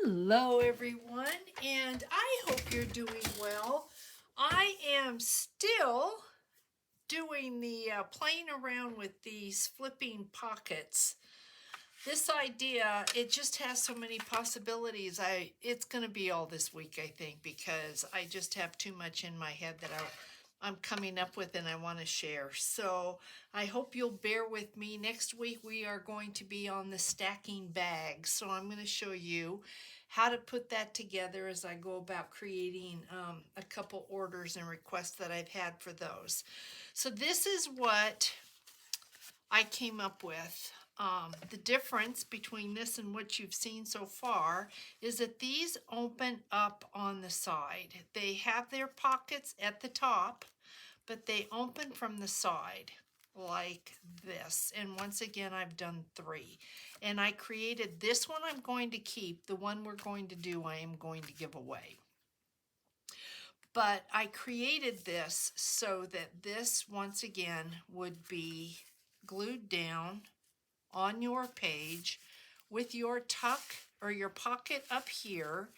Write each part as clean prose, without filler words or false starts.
Hello, everyone, and I hope you're doing well. I am still doing the playing around with these flipping pockets. This idea, it just has so many possibilities. It's going to be all this week, I think, because I just have too much in my head that I'm coming up with and I want to share. So I hope you'll bear with me. Next week we are going to be on the stacking bags. So I'm going to show you how to put that together as I go about creating a couple orders and requests that I've had for those. So this is what I came up with. The difference between this and what you've seen so far is that these open up on the side. They have their pockets at the top, but they open from the side like this. And once again, I've done 3. And I created this one I'm going to keep. The one we're going to do, I am going to give away. But I created this so that this, once again, would be glued down on your page with your tuck or your pocket up here.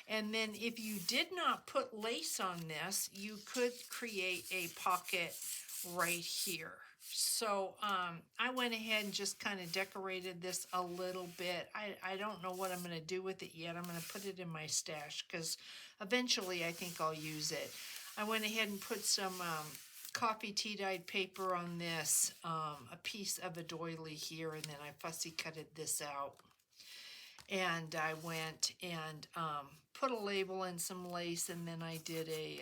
And then if you did not put lace on this, you could create a pocket right here. So I went ahead and just kind of decorated this a little bit. I don't know what I'm going to do with it yet. I'm going to put it in my stash because eventually I think I'll use it. I went ahead and put some coffee tea dyed paper on this, a piece of a doily here, and then I fussy cutted this out. And I went and put a label and some lace, and then I did a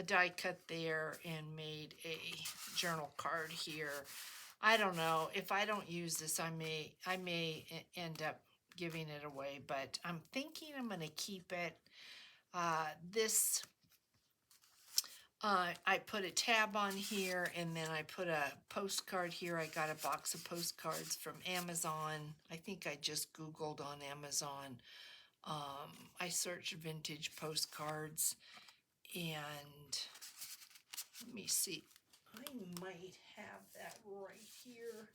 die cut there and made a journal card here. I don't know, if I don't use this, I may end up giving it away, but I'm thinking I'm going to keep it. This I put a tab on here, and then I put a postcard here. I got a box of postcards from Amazon. I think I just Googled on Amazon. I searched vintage postcards, and let me see. I might have that right here.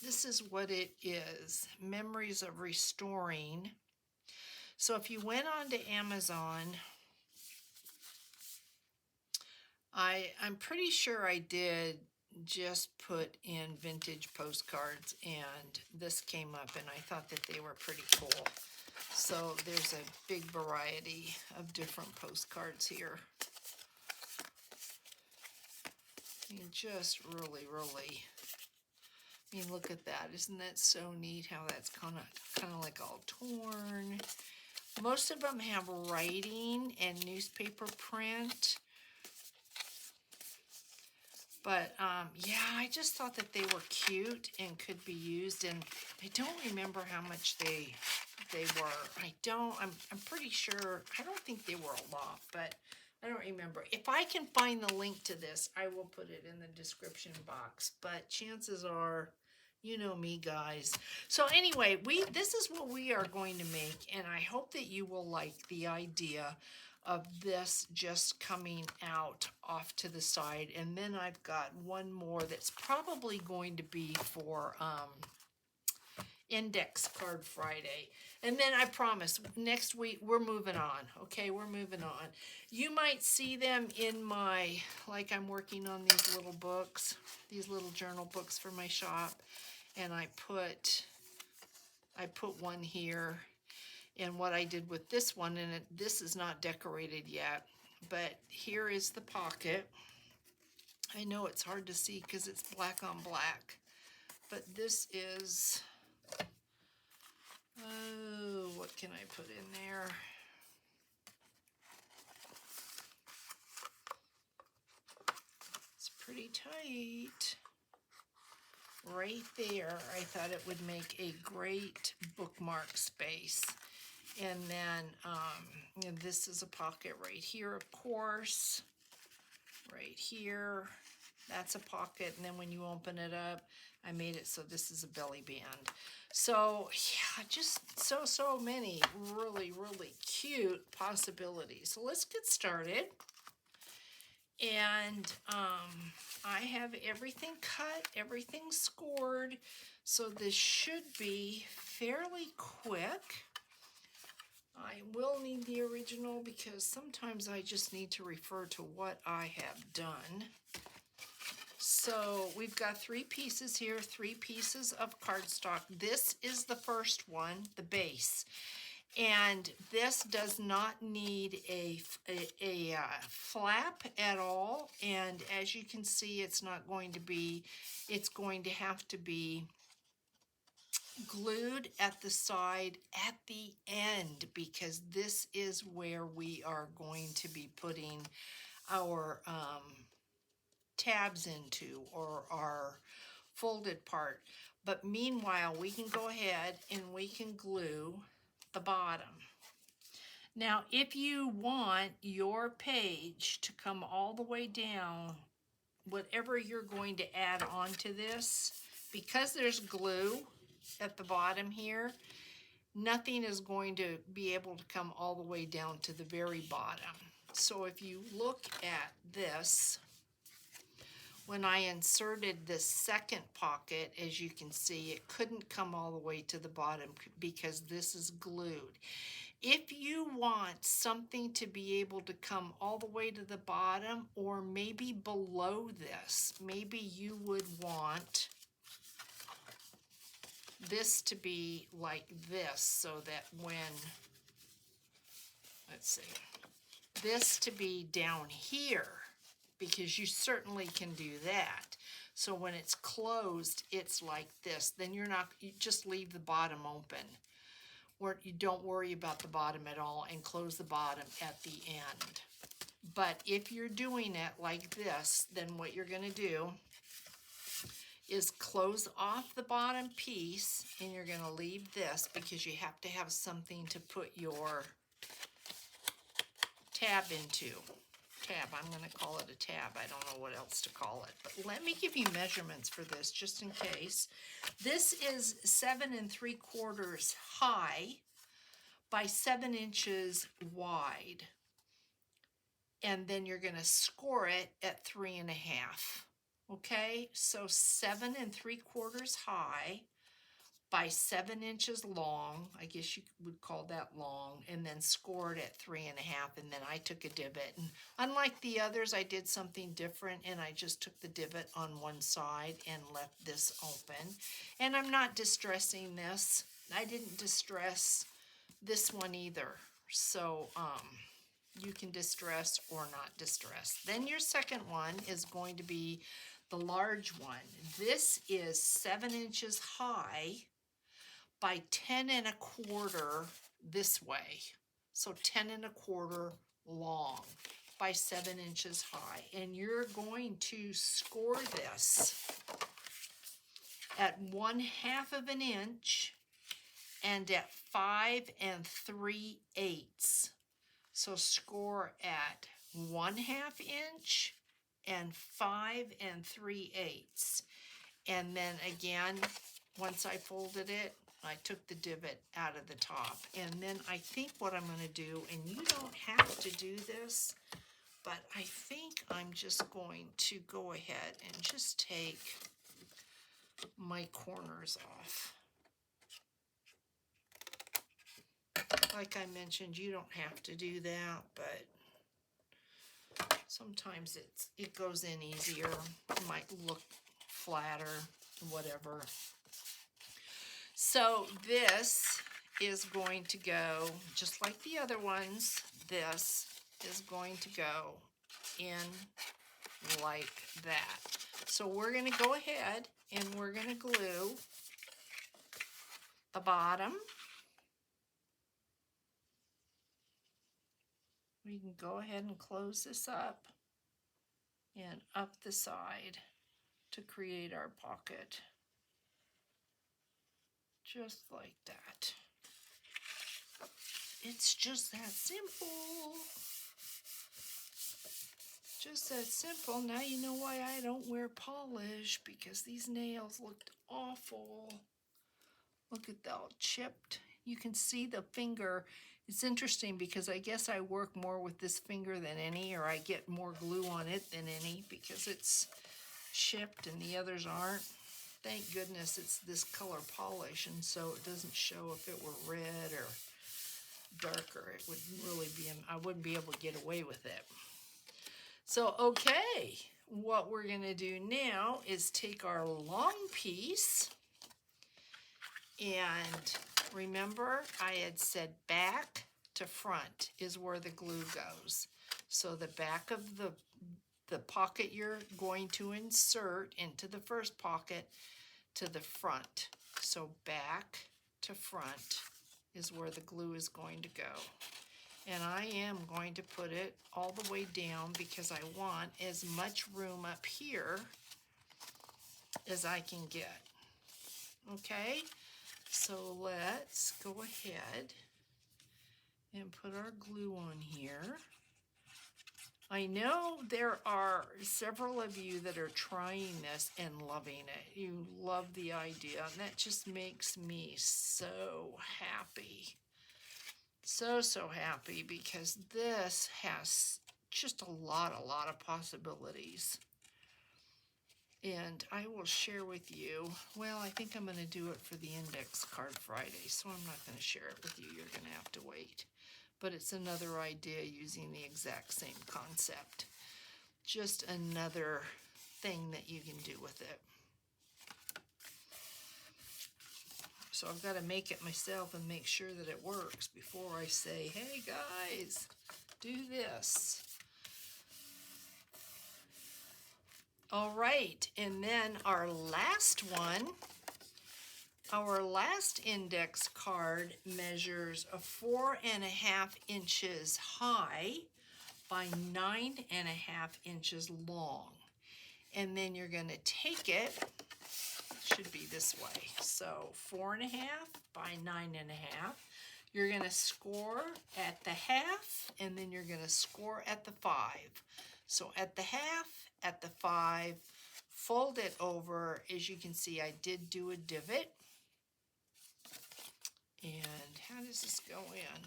This is what it is. Memories of Restoring. So if you went on to Amazon, I'm pretty sure I did just put in vintage postcards, and this came up, and I thought that they were pretty cool. So there's a big variety of different postcards here. I mean, just really, I mean, look at that. Isn't that so neat how that's kind of like all torn? Most of them have writing and newspaper print. But yeah, I just thought that they were cute and could be used, and I don't remember how much they were. I'm pretty sure, I don't think they were a lot, but I don't remember. If I can find the link to this, I will put it in the description box, but chances are, you know me, guys. So anyway, this is what we are going to make, and I hope that you will like the idea of this just coming out off to the side. And then I've got one more that's probably going to be for Index Card Friday. And then I promise next week we're moving on. Okay, we're moving on. You might see them in my, like, I'm working on these little books, these little journal books for my shop. And I put one here. And what I did with this one, and this is not decorated yet, but here is the pocket. I know it's hard to see because it's black on black, but this is, oh, what can I put in there? It's pretty tight. Right there, I thought it would make a great bookmark space. And then this is a pocket right here, of course. Right here, that's a pocket. And then when you open it up, I made it so this is a belly band. So yeah, just so many really cute possibilities. So let's get started. And I have everything cut, everything scored, so this should be fairly quick. I will need the original because sometimes I just need to refer to what I have done. So we've got 3 pieces here, 3 pieces of cardstock. This is the first one, the base. And this does not need a flap at all. And as you can see, it's not going to be, it's going to have to be glued at the side at the end, because this is where we are going to be putting our tabs into, or our folded part. But meanwhile, we can go ahead and we can glue the bottom. Now, if you want your page to come all the way down, whatever you're going to add onto this, because there's glue at the bottom here, nothing is going to be able to come all the way down to the very bottom. So if you look at this, when I inserted this second pocket, as you can see, it couldn't come all the way to the bottom because this is glued. If you want something to be able to come all the way to the bottom, or maybe below this, maybe you would want this to be like this, so that when, let's see, this to be down here, because you certainly can do that. So when it's closed, it's like this. Then you just leave the bottom open, or you don't worry about the bottom at all, and close the bottom at the end. But if you're doing it like this, then what you're going to do is close off the bottom piece, and you're going to leave this, because you have to have something to put your tab into. I'm going to call it a tab. I don't know what else to call it. But let me give you measurements for this just in case. This is 7 3/4 high by 7 inches wide. And then you're going to score it at 3 1/2. Okay, so 7 3/4 high by 7 inches long, I guess you would call that long, and then scored at 3 1/2, and then I took a divot. And unlike the others, I did something different, and I just took the divot on one side and left this open. And I'm not distressing this. I didn't distress this one either. So you can distress or not distress. Then your second one is going to be the large one. This is 7 inches high by 10 1/4 this way. So 10 1/4 long by 7 inches high. And you're going to score this at 1/2 of an inch and at 5 3/8. So score at 1/2 inch and 5 3/8. And then again, once I folded it, I took the divot out of the top. And then I think what I'm going to do, and you don't have to do this, but I think I'm just going to go ahead and just take my corners off. Like I mentioned, you don't have to do that, but sometimes it goes in easier. It might look flatter, whatever. So this is going to go, just like the other ones, this is going to go in like that. So we're going to go ahead and we're going to glue the bottom. We can go ahead and close this up and up the side to create our pocket. Just like that. It's just that simple. Just that simple. Now you know why I don't wear polish, because these nails looked awful. Look at that, all chipped. you can see the finger. It's interesting because I guess I work more with this finger than any, or I get more glue on it than any because it's chipped and the others aren't. Thank goodness it's this color polish, and so it doesn't show if it were red or darker. It would really be, I wouldn't be able to get away with it. So, okay, what we're gonna do now is take our long piece, and remember I had said back to front is where the glue goes. So the back of the pocket you're going to insert into the first pocket to the front. So back to front is where the glue is going to go. And I am going to put it all the way down because I want as much room up here as I can get. Okay, so let's go ahead and put our glue on here. I know there are several of you that are trying this and loving it. You love the idea, and that just makes me so happy. So happy, because this has just a lot of possibilities. And I will share with you, well, I think I'm going to do it for the Index Card Friday, so I'm not going to share it with you. You're going to have to wait. But it's another idea using the exact same concept. Just another thing that you can do with it. So I've got to make it myself and make sure that it works before I say, hey guys, do this. All right, and then our last one, our last index card measures a 4.5 inches high by 9.5 inches long. And then you're going to take it, should be this way, so 4.5 by 9.5. You're going to score at the half, and then you're going to score at the 5. So at the half, at the 5, fold it over. As you can see, I did do a divot. And how does this go in?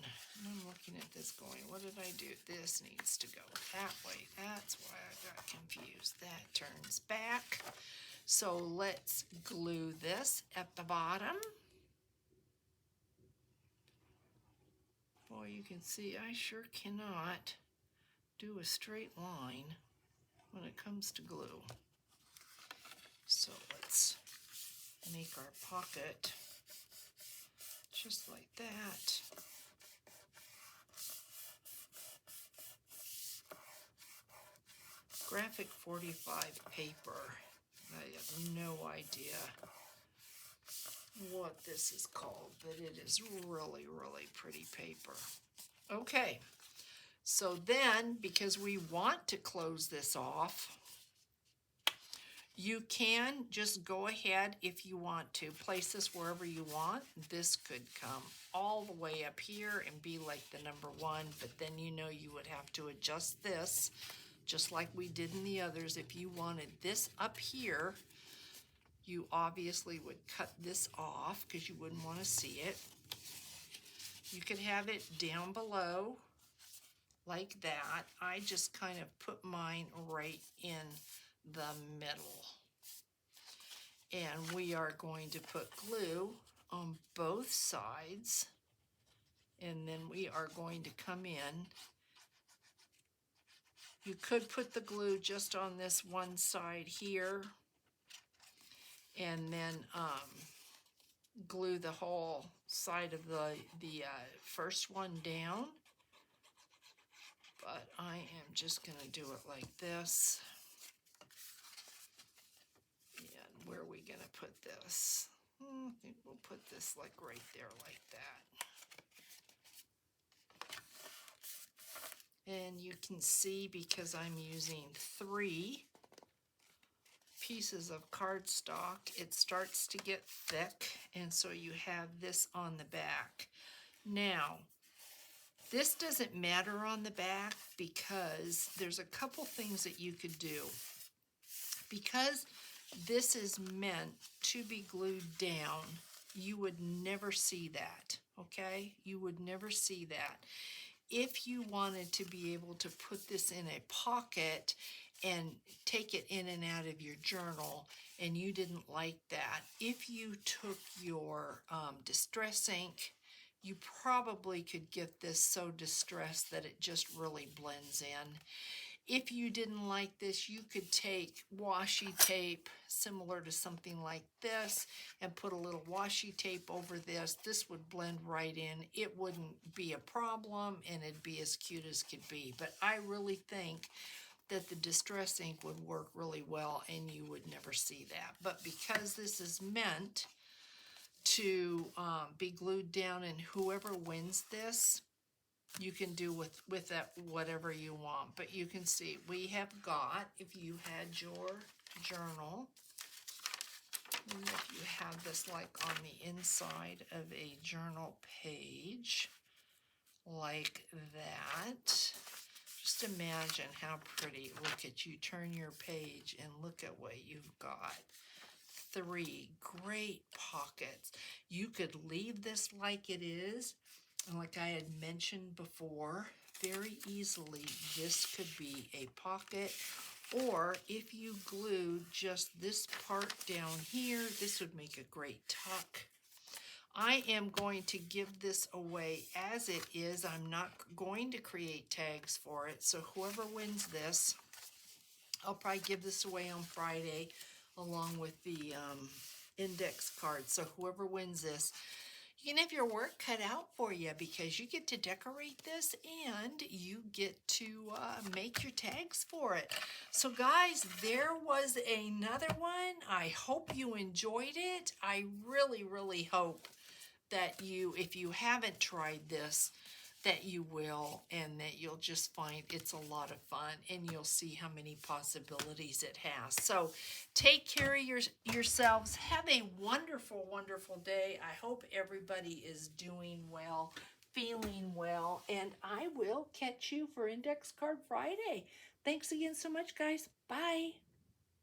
I'm looking at this going, what did I do? This needs to go that way. That's why I got confused. That turns back. So let's glue this at the bottom. Boy, you can see I sure cannot do a straight line when it comes to glue. So let's make our pocket just like that. Graphic 45 paper. I have no idea what this is called, but it is really pretty paper. Okay, so then, because we want to close this off, you can just go ahead if you want to place this wherever you want. This could come all the way up here and be like the number 1, but then you know you would have to adjust this just like we did in the others. If you wanted this up here, you obviously would cut this off because you wouldn't want to see it. You could have it down below like that. I just kind of put mine right in the middle. And we are going to put glue on both sides. And then we are going to come in. You could put the glue just on this one side here and then glue the whole side of the first one down. But I am just going to do it like this. And where are we going to put this? I think we'll put this like right there like that. And you can see, because I'm using 3 pieces of cardstock, it starts to get thick, and so you have this on the back. Now, this doesn't matter on the back because there's a couple things that you could do. Because this is meant to be glued down, you would never see that. okay? You would never see that. If you wanted to be able to put this in a pocket and take it in and out of your journal, and you didn't like that, if you took your distress ink, you probably could get this so distressed that it just really blends in. If you didn't like this, you could take washi tape similar to something like this and put a little washi tape over this. This would blend right in. It wouldn't be a problem, and it'd be as cute as could be. But I really think that the distress ink would work really well, and you would never see that. But because this is meant to be glued down, and whoever wins this, you can do with that whatever you want. But you can see we have got, if you had your journal, and if you have this like on the inside of a journal page like that, just imagine how pretty. Look at you, turn your page and look at what you've got. 3 great pockets. You could leave this like it is, and like I had mentioned before, very easily this could be a pocket, or if you glued just this part down here, this would make a great tuck. I am going to give this away as it is. I'm not going to create tags for it, so whoever wins this, I'll probably give this away on Friday along with the index card. So whoever wins this, you can have your work cut out for you, because you get to decorate this and you get to make your tags for it. So guys, there was another one. I hope you enjoyed it. I really, really hope that you, if you haven't tried this, that you will, and that you'll just find it's a lot of fun, and you'll see how many possibilities it has. So take care of yourselves. Have a wonderful, wonderful day. I hope everybody is doing well, feeling well, and I will catch you for Index Card Friday. Thanks again so much, guys. Bye.